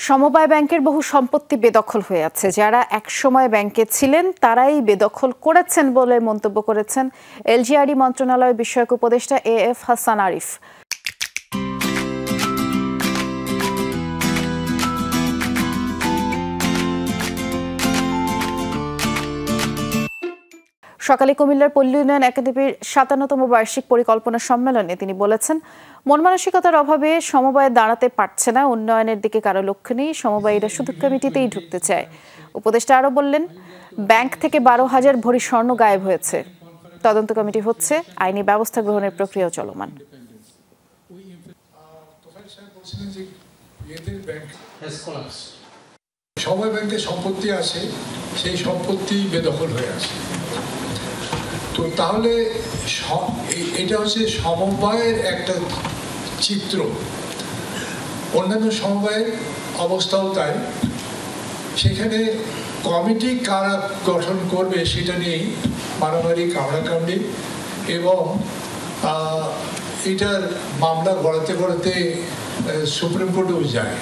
সমবায় ব্যাংকের বহু সম্পত্তি বেদখল হয়ে আছে। যারা একসময় ব্যাংকে ছিলেন তারাই বেদখল করেছেন বলে মন্তব্য করেছেন এলজিআরই মন্ত্রণালয় বিষয়ক উপদেষ্টা এএফ হাসান আরিফ। সকালে কুমিল্লার পল্লী উন্নয়ন একাডেমির ৫৭তম বার্ষিক পরিকল্পনা সম্মেলনে তিনি বলেছেন, মন মানসিকতার অভাবে সমবায় দাঁড়াতে পারছে না, উন্নয়নের দিকে কারো লক্ষ্য নেই, সমবায়ীরা শুধু কমিটিতেই ঢুকতে চায়। উপদেষ্টা আরও বললেন, ব্যাংক থেকে ১২,০০০ ভরি স্বর্ণ গায়েব হয়েছে, তদন্ত কমিটি হচ্ছে, আইনি ব্যবস্থা গ্রহণের প্রক্রিয়াও চলমান। সমবায় ব্যাংকে সম্পত্তি আছে, সেই সম্পত্তি বেদখল হয়ে আছে। তো তাহলে এটা হচ্ছে সমবায়ের একটা চিত্র। অন্যান্য সমবায়ের অবস্থাও তাই। সেখানে কমিটি কারা গঠন করবে সেটা নিয়েই মারামারি, কামড়াকামড়ি, এবং এটার মামলা গড়াতে গড়াতে সুপ্রিম কোর্টেও যায়।